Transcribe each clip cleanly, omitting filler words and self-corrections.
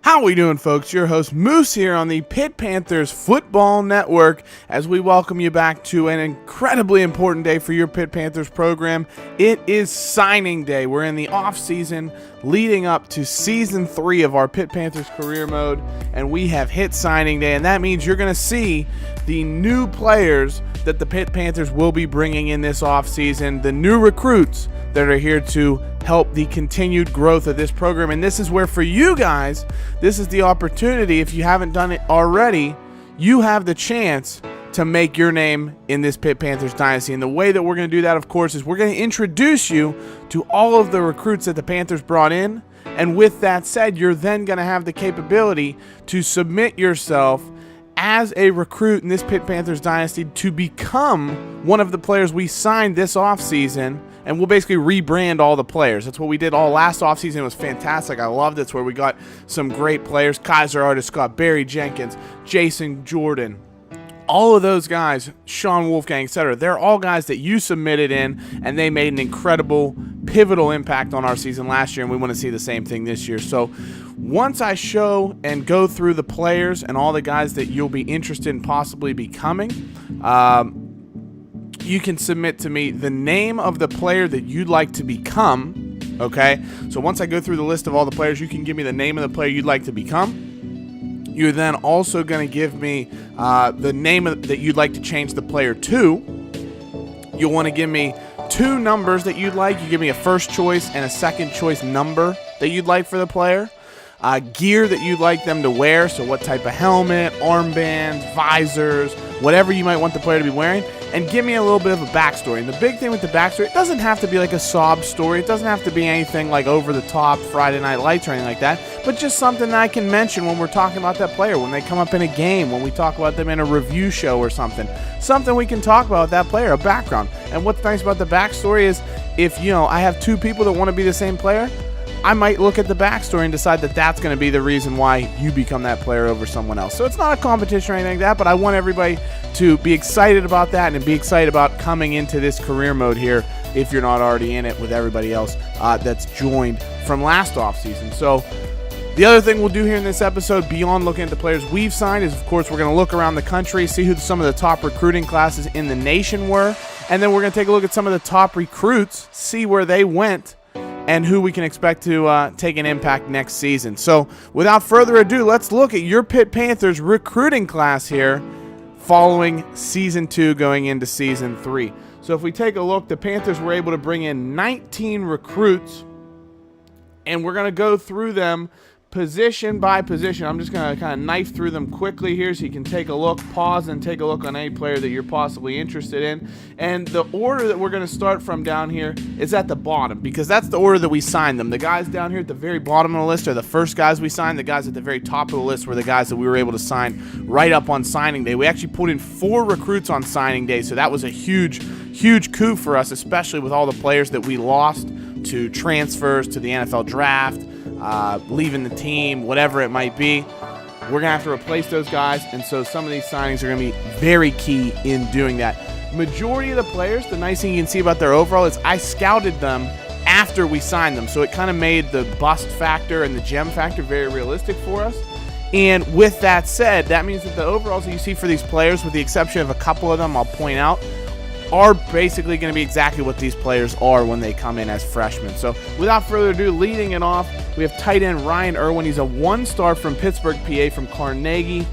How we doing, folks? Your host Moose here on the Pitt Panthers Football Network as we welcome you back to an incredibly important day for your Pitt Panthers program. It is signing day. We're in the off season leading up to season 3 of our Pitt Panthers career mode, and we have hit signing day, and that means you're going to see the new players that the Pitt Panthers will be bringing in this off season, the new recruits that are here to help the continued growth of this program. And this is where, for you guys, this is the opportunity. If you haven't done it already, you have the chance to make your name in this Pitt Panthers dynasty. And the way that we're going to do that, of course, is we're going to introduce you to all of the recruits that the Panthers brought in. And with that said, you're then going to have the capability to submit yourself as a recruit in this Pitt Panthers dynasty to become one of the players we signed this offseason. And we'll basically rebrand all the players. That's what we did all last offseason. It was fantastic. I loved it. It's where we got some great players. Kaiser Artis-Scott, Barry Jenkins, Jason Jordan. All of those guys, Sean Wolfgang, etc. They're all guys that you submitted in, and they made an incredible, pivotal impact on our season last year, and we want to see the same thing this year. So once I show and go through the players and all the guys that you'll be interested in possibly becoming, you can submit to me the name of the player that you'd like to become, okay? So once I go through the list of all the players, you can give me the name of the player you'd like to become. You're then also going to give me the name that you'd like to change the player to. You'll want to give me 2 numbers that you'd like. You give me a first choice and a second choice number that you'd like for the player. Gear that you'd like them to wear, so what type of helmet, armbands, visors, whatever you might want the player to be wearing, and give me a little bit of a backstory. And the big thing with the backstory, it doesn't have to be like a sob story. It doesn't have to be anything like over the top Friday Night Lights or anything like that, but just something that I can mention when we're talking about that player, when they come up in a game, when we talk about them in a review show or something. Something we can talk about with that player, a background. And what's nice about the backstory is if, I have 2 people that want to be the same player, I might look at the backstory and decide that that's going to be the reason why you become that player over someone else. So it's not a competition or anything like that, but I want everybody to be excited about that and be excited about coming into this career mode here if you're not already in it with everybody else that's joined from last offseason. So the other thing we'll do here in this episode, beyond looking at the players we've signed, is, of course, we're going to look around the country, see who some of the top recruiting classes in the nation were, and then we're going to take a look at some of the top recruits, see where they went, and who we can expect to take an impact next season. So without further ado, let's look at your Pitt Panthers recruiting class here following Season 2 going into Season 3. So if we take a look, the Panthers were able to bring in 19 recruits, and we're going to go through them position by position. I'm just going to kind of knife through them quickly here so you can take a look, pause, and take a look on any player that you're possibly interested in. And the order that we're going to start from down here is at the bottom, because that's the order that we signed them. The guys down here at the very bottom of the list are the first guys we signed. The guys at the very top of the list were the guys that we were able to sign right up on signing day. We actually put in 4 recruits on signing day, so that was a huge coup for us, especially with all the players that we lost to transfers, to the NFL draft, leaving the team, whatever it might be. We're going to have to replace those guys, and so some of these signings are going to be very key in doing that. Majority of the players, the nice thing you can see about their overall is I scouted them after we signed them, so it kind of made the bust factor and the gem factor very realistic for us. And with that said, that means that the overalls that you see for these players, with the exception of a couple of them I'll point out, are basically going to be exactly what these players are when they come in as freshmen. So without further ado, leading it off, we have tight end Ryan Irwin. He's a 1-star from Pittsburgh, PA, from Carnegie.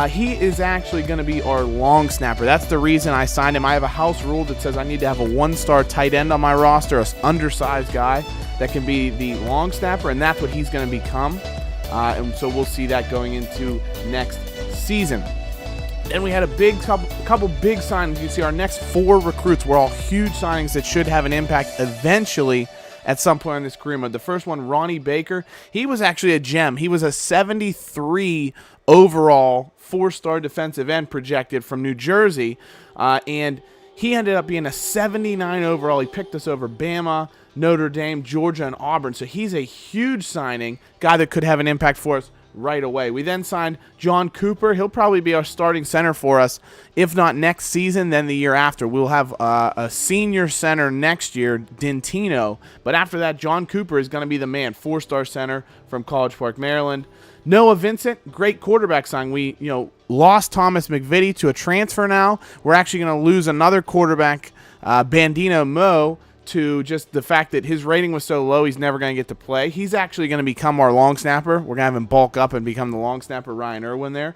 He is actually going to be our long snapper. That's the reason I signed him. I have a house rule that says I need to have a 1-star tight end on my roster, an undersized guy that can be the long snapper, and that's what he's going to become. And so we'll see that going into next season. Then we had a couple big signings. You see our next 4 recruits were all huge signings that should have an impact eventually at some point in this career mode. The first one, Ronnie Baker, he was actually a gem. He was a 73 overall 4-star defensive end projected from New Jersey, and he ended up being a 79 overall. He picked us over Bama, Notre Dame, Georgia, and Auburn. So he's a huge signing, guy that could have an impact for us right away. We then signed John Cooper. He'll probably be our starting center for us, if not next season, then the year after. We'll have a senior center next year, Dintino. But after that, John Cooper is going to be the man, 4-star center from College Park, Maryland. Noah Vincent, great quarterback signing. We, lost Thomas McVitie to a transfer now. We're actually going to lose another quarterback, Bandino Mo, to just the fact that his rating was so low, he's never going to get to play. He's actually going to become our long snapper. We're going to have him bulk up and become the long snapper, Ryan Irwin there.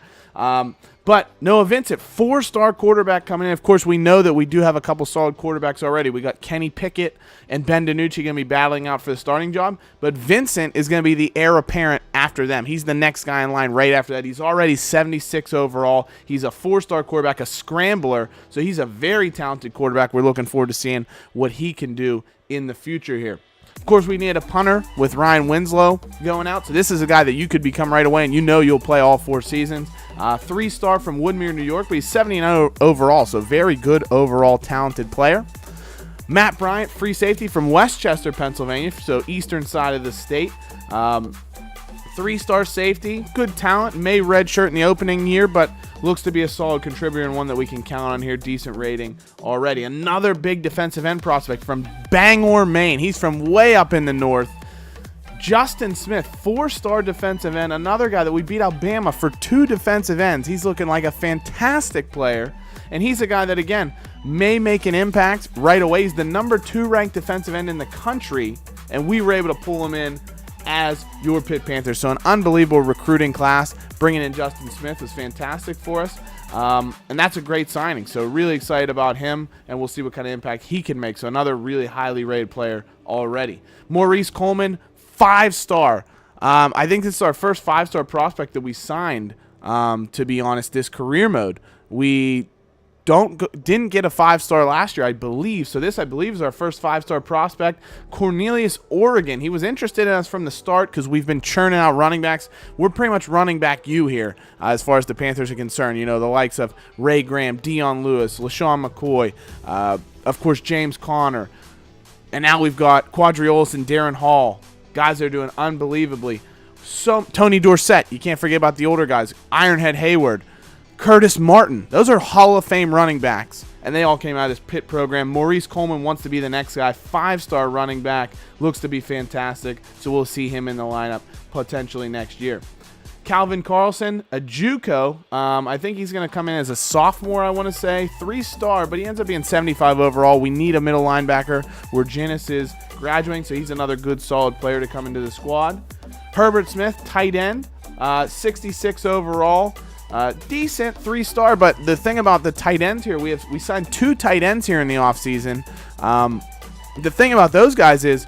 But Noah Vincent, 4-star quarterback coming in. Of course, we know that we do have a couple solid quarterbacks already. We got Kenny Pickett and Ben DiNucci going to be battling out for the starting job. But Vincent is going to be the heir apparent after them. He's the next guy in line right after that. He's already 76 overall. He's a 4-star quarterback, a scrambler. So he's a very talented quarterback. We're looking forward to seeing what he can do in the future here. Of course, we need a punter with Ryan Winslow going out. So this is a guy that you could become right away, and you'll play all 4 seasons. 3-star from Woodmere, New York, but he's 79 overall, so very good overall talented player. Matt Bryant, free safety from Westchester, Pennsylvania, so eastern side of the state. 3-star safety, good talent, may redshirt in the opening year, but looks to be a solid contributor and one that we can count on here. Decent rating already. Another big defensive end prospect from Bangor, Maine. He's from way up in the north. Justin Smith, 4-star defensive end. Another guy that we beat Alabama for 2 defensive ends. He's looking like a fantastic player. And he's a guy that, again, may make an impact right away. He's the number 2 ranked defensive end in the country. And we were able to pull him in as your Pitt Panthers. So an unbelievable recruiting class. Bringing in Justin Smith was fantastic for us. And that's a great signing. So really excited about him, and we'll see what kind of impact he can make. So another really highly rated player already. Maurice Coleman, 5-star. I think this is our first 5-star prospect that we signed, to be honest, this career mode. We didn't get a 5-star last year, I believe. So this, I believe, is our first 5-star prospect. Cornelius, Oregon. He was interested in us from the start because we've been churning out running backs. We're pretty much running back you here as far as the Panthers are concerned. The likes of Ray Graham, Dion Lewis, LaShawn McCoy, of course, James Conner. And now we've got Quadriolis and Darren Hall. Guys that are doing unbelievably. So Tony Dorsett. You can't forget about the older guys. Ironhead Hayward. Curtis Martin. Those are Hall of Fame running backs, and they all came out of this Pitt program. Maurice Coleman wants to be the next guy. 5-star running back. Looks to be fantastic, so we'll see him in the lineup potentially next year. Calvin Carlson, a JUCO. I think he's going to come in as a sophomore, I want to say. 3-star, but he ends up being 75 overall. We need a middle linebacker where Janice is graduating, so he's another good, solid player to come into the squad. Herbert Smith, tight end, 66 overall. Decent 3-star, but the thing about the tight ends here, we signed 2 tight ends here in the offseason. The thing about those guys is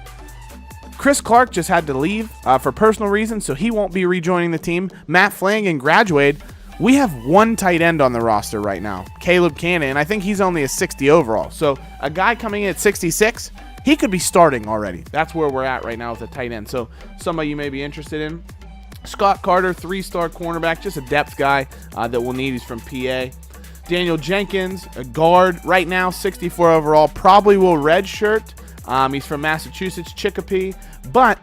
Chris Clark just had to leave for personal reasons, so he won't be rejoining the team. Matt Flanagan graduated. We have 1 tight end on the roster right now, Caleb Cannon, and I think he's only a 60 overall. So a guy coming in at 66, he could be starting already. That's where we're at right now with a tight end. So somebody you may be interested in. Scott Carter, 3-star cornerback, just a depth guy that we'll need. He's from PA. Daniel Jenkins, a guard, right now 64 overall, probably will redshirt. He's from Massachusetts, Chicopee, but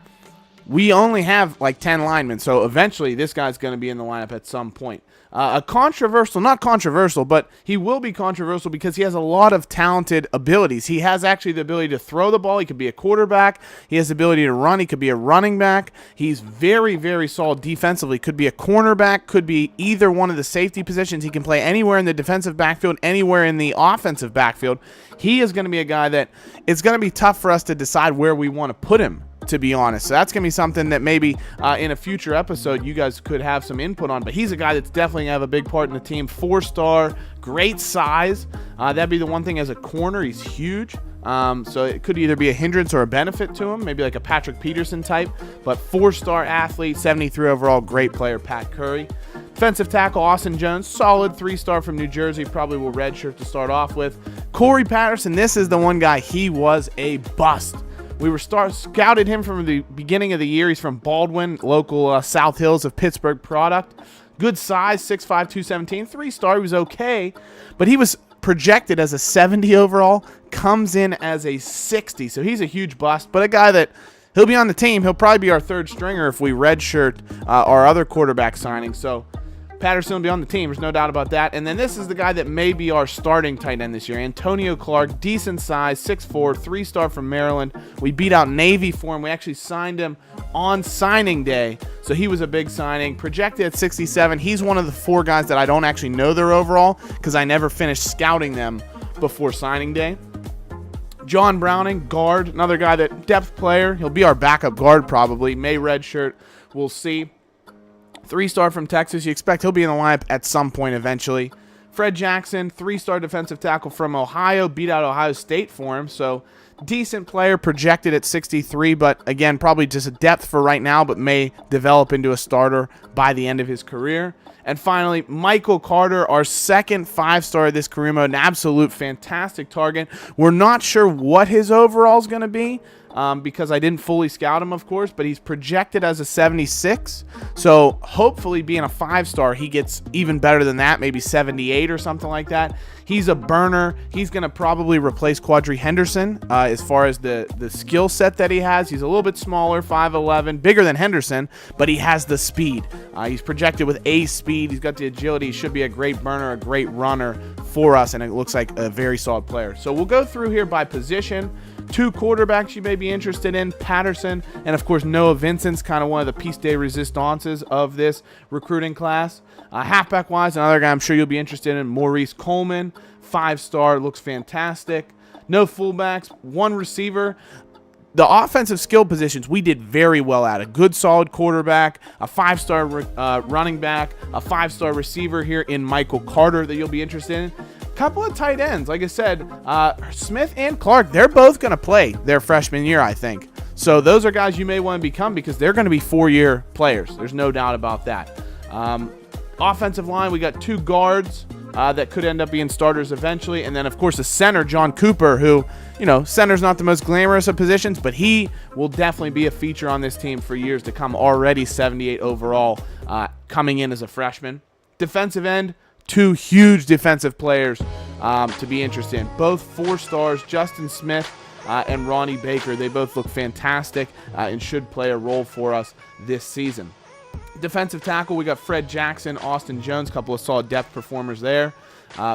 we only have like 10 linemen, so eventually this guy's going to be in the lineup at some point. Not controversial, but he will be controversial because he has a lot of talented abilities. He has actually the ability to throw the ball. He could be a quarterback. He has the ability to run. He could be a running back. He's very, very solid defensively. Could be a cornerback. Could be either one of the safety positions. He can play anywhere in the defensive backfield, anywhere in the offensive backfield. He is going to be a guy that it's going to be tough for us to decide where we want to put him, to be honest. So that's going to be something that maybe in a future episode you guys could have some input on. But he's a guy that's definitely going to have a big part in the team. 4-star, great size. That'd be the one thing as a corner. He's huge. So it could either be a hindrance or a benefit to him, maybe like a Patrick Peterson type. But 4-star athlete, 73 overall, great player, Pat Curry. Defensive tackle, Austin Jones, solid 3-star from New Jersey, probably will redshirt to start off with. Corey Patterson, this is the one guy, he was a bust. We were scouted him from the beginning of the year. He's from Baldwin, local South Hills of Pittsburgh product. Good size, 6'5", 217, 3-star. He was okay, but he was projected as a 70 overall, comes in as a 60. So he's a huge bust, but a guy that he'll be on the team. He'll probably be our 3rd stringer if we redshirt our other quarterback signing. So Patterson will be on the team. There's no doubt about that. And then this is the guy that may be our starting tight end this year. Antonio Clark, decent size, 6'4", 3-star from Maryland. We beat out Navy for him. We actually signed him on signing day, so he was a big signing. Projected at 67. He's one of the 4 guys that I don't actually know their overall because I never finished scouting them before signing day. John Browning, guard, another guy that depth player. He'll be our backup guard probably. May redshirt. We'll see. 3-star from Texas. You expect he'll be in the lineup at some point eventually. Fred Jackson, 3-star defensive tackle from Ohio. Beat out Ohio State for him. So decent player, projected at 63. But again, probably just a depth for right now, but may develop into a starter by the end of his career. And finally, Michael Carter, our second 5-star of this career mode. An absolute fantastic target. We're not sure what his overall is going to be. Because I didn't fully scout him, of course, but he's projected as a 76. So hopefully being a 5-star, he gets even better than that, maybe 78 or something like that. He's a burner. He's going to probably replace Quadri Henderson as far as the skill set that he has. He's a little bit smaller, 5'11", bigger than Henderson, but he has the speed. He's projected with A speed. He's got the agility. He should be a great burner, a great runner for us, and it looks like a very solid player. So we'll go through here by position. 2 quarterbacks you may be interested in, Patterson, and of course Noah Vincent's kind of one of the piece de resistances of this recruiting class. Halfback-wise, another guy I'm sure you'll be interested in, Maurice Coleman, 5-star, looks fantastic. No fullbacks, 1 receiver. The offensive skill positions we did very well at. A good solid quarterback, a 5-star running back, a 5-star receiver here in Michael Carter that you'll be interested in. Couple of tight ends, like I said, Smith and Clark, they're both going to play their freshman year, I think. So those are guys you may want to become because they're going to be 4-year players. There's no doubt about that. Offensive line, we got 2 guards that could end up being starters eventually. And then, of course, a center, John Cooper, who, you know, center's not the most glamorous of positions, but he will definitely be a feature on this team for years to come. Already 78 overall coming in as a freshman. Defensive end, 2 huge defensive players to be interested in. Both 4 stars, Justin Smith and Ronnie Baker. They both look fantastic and should play a role for us this season. Defensive tackle, we got Fred Jackson, Austin Jones, a couple of solid depth performers there.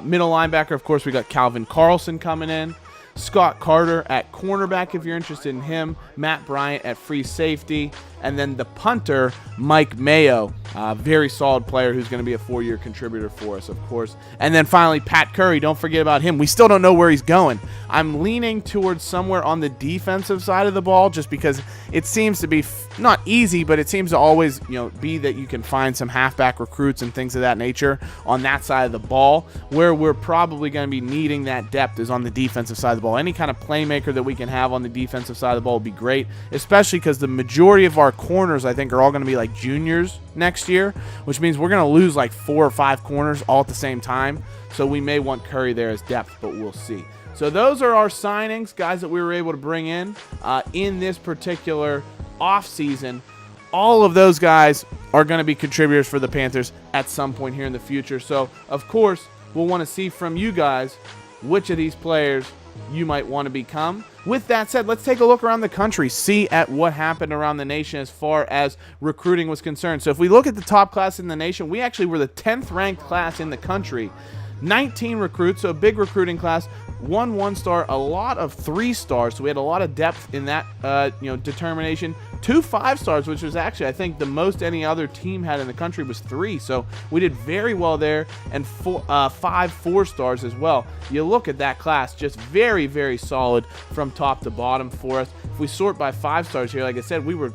Middle linebacker, of course, we got Calvin Carlson coming in. Scott Carter at cornerback if you're interested in him. Matt Bryant at free safety. And then the punter, Mike Mayo, very solid player who's going to be a 4-year contributor for us, of course. And then finally, Pat Curry. Don't forget about him. We still don't know where he's going. I'm leaning towards somewhere on the defensive side of the ball just because it seems to be not easy, but it seems to always, you know, be that you can find some halfback recruits and things of that nature on that side of the ball. Where we're probably going to be needing that depth is on the defensive side of the ball. Any kind of playmaker that we can have on the defensive side of the ball would be great, especially because the majority of our corners, I think, are all going to be like juniors next year, which means we're going to lose like 4 or 5 corners all at the same time. So we may want Curry there as depth, but we'll see. So those are our signings, guys, that we were able to bring in this particular offseason. All of those guys are going to be contributors for the Panthers at some point here in the future. So, of course, we'll want to see from you guys which of these players you might want to become. With that said, let's take a look around the country, see at what happened around the nation as far as recruiting was concerned. So if we look at the top class in the nation, we actually were the 10th ranked class in the country. 19 recruits, so a big recruiting class. 1 1-star, a lot of 3-stars, so we had a lot of depth in that determination. 2 5-stars, which was actually, I think, the most any other team had in the country was 3, so we did very well there. And 5 4-stars as well. You look at that class, just very, very solid from top to bottom for us. If we sort by 5-stars here, like I said, we were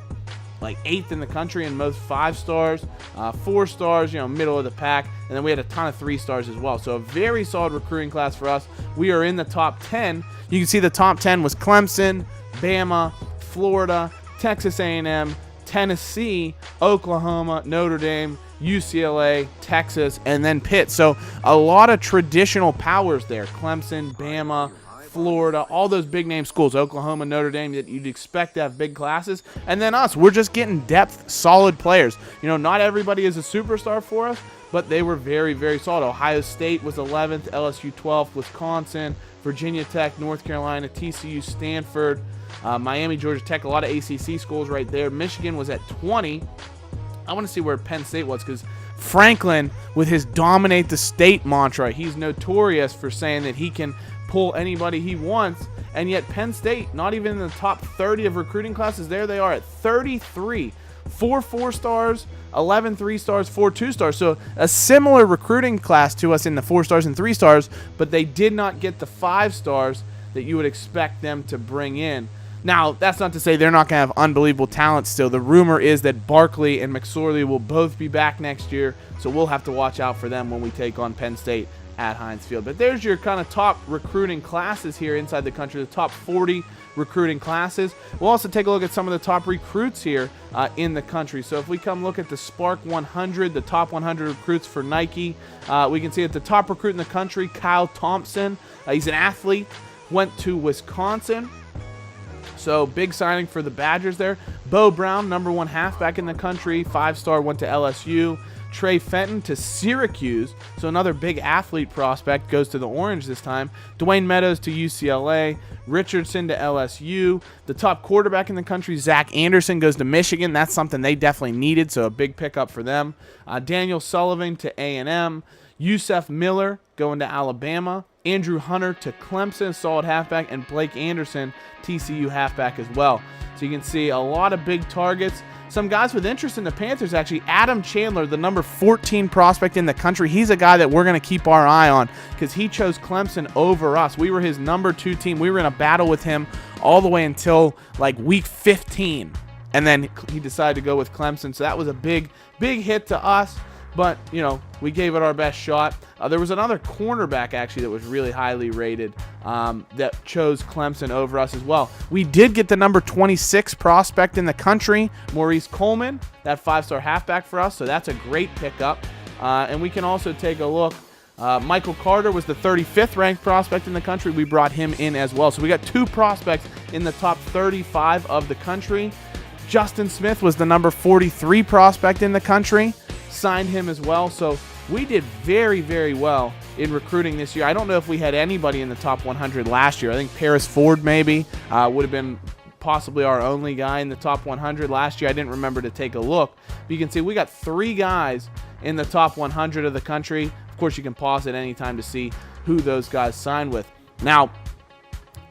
like 8th in the country in most 5-stars, 4-stars, middle of the pack, and then we had a ton of 3-stars as well. So a very solid recruiting class for us. We are in the top 10. You can see the top 10 was Clemson, Bama, Florida, Texas A&M, Tennessee, Oklahoma, Notre Dame, UCLA, Texas, and then Pitt. So a lot of traditional powers there. Clemson, Bama, Florida, all those big name schools, Oklahoma, Notre Dame, that you'd expect to have big classes. And then us, we're just getting depth, solid players. Not everybody is a superstar for us, but they were very, very solid. Ohio State was 11th, LSU 12th, Wisconsin, Virginia Tech, North Carolina, TCU, Stanford, Miami, Georgia Tech, a lot of ACC schools right there. Michigan was at 20. I want to see where Penn State was, because Franklin, with his dominate the state mantra, he's notorious for saying that he can pull anybody he wants. And yet Penn State, not even in the top 30 of recruiting classes, there they are at 33. 4 4-stars, 11 3-stars, 4 2-stars. So a similar recruiting class to us in the 4-stars and 3-stars, but they did not get the 5-stars that you would expect them to bring in. Now, that's not to say they're not going to have unbelievable talent still. The rumor is that Barkley and McSorley will both be back next year, so we'll have to watch out for them when we take on Penn State at Heinz Field. But there's your kind of top recruiting classes here inside the country, the top 40 recruiting classes. We'll also take a look at some of the top recruits here in the country. So if we come look at the Spark 100, the top 100 recruits for Nike, we can see that the top recruit in the country, Kyle Thompson, he's an athlete, went to Wisconsin. So big signing for the Badgers there. Bo Brown, number 1 halfback in the country, 5-star, went to LSU. Trey Fenton to Syracuse, so another big athlete prospect, goes to the Orange this time. Dwayne Meadows to UCLA. Richardson to LSU. The top quarterback in the country, Zach Anderson, goes to Michigan. That's something they definitely needed, so a big pickup for them. Daniel Sullivan to A&M. Yusef Miller going to Alabama. Andrew Hunter to Clemson, solid halfback. And Blake Anderson, TCU halfback as well. So you can see a lot of big targets. Some guys with interest in the Panthers, actually. Adam Chandler, the number 14 prospect in the country. He's a guy that we're going to keep our eye on because he chose Clemson over us. We were his number 2 team. We were in a battle with him all the way until like week 15. And then he decided to go with Clemson. So that was a big, big hit to us. But, you know, we gave it our best shot. There was another cornerback, actually, that was really highly rated that chose Clemson over us as well. We did get the number 26 prospect in the country, Maurice Coleman, that 5-star halfback for us. So that's a great pickup. And we can also take a look. Michael Carter was the 35th ranked prospect in the country. We brought him in as well. So we got 2 prospects in the top 35 of the country. Justin Smith was the number 43 prospect in the country. Signed him as well. So we did very, very well in recruiting this year. I don't know if we had anybody in the top 100 last year. I think Paris Ford maybe would have been possibly our only guy in the top 100 last year. I didn't remember to take a look. But you can see we got 3 guys in the top 100 of the country. Of course, you can pause at any time to see who those guys signed with. Now,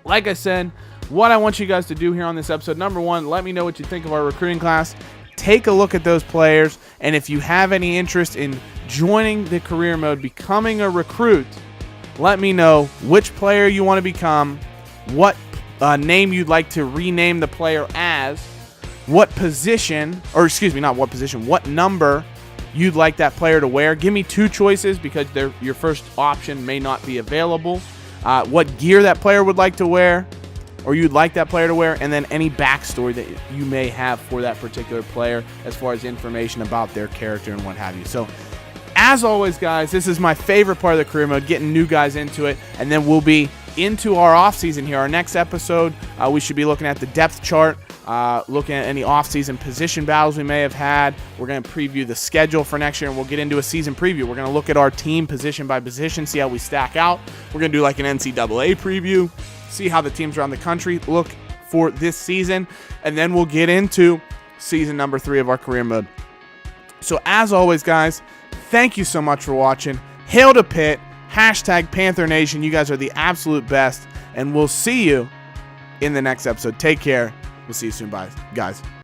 like I said, what I want you guys to do here on this episode, number 1, let me know what you think of our recruiting class. Take a look at those players, and if you have any interest in joining the career mode, becoming a recruit, let me know which player you want to become, what name you'd like to rename the player as, what position, or excuse me, not what position, what number you'd like that player to wear. Give me 2 choices because your first option may not be available. What gear that player would like to wear, or you'd like that player to wear, and then any backstory that you may have for that particular player as far as information about their character and what have you. So, as always, guys, this is my favorite part of the career mode, getting new guys into it, and then we'll be into our offseason here. Our next episode, we should be looking at the depth chart, looking at any offseason position battles we may have had. We're going to preview the schedule for next year, and we'll get into a season preview. We're going to look at our team position by position, see how we stack out. We're going to do like an NCAA preview, see how the teams around the country look for this season, and then we'll get into season number 3 of our career mode. So as always, guys, thank you so much for watching. Hail to Pitt, #Panther Nation. You guys are the absolute best, and we'll see you in the next episode. Take care. We'll see you soon. Bye, guys.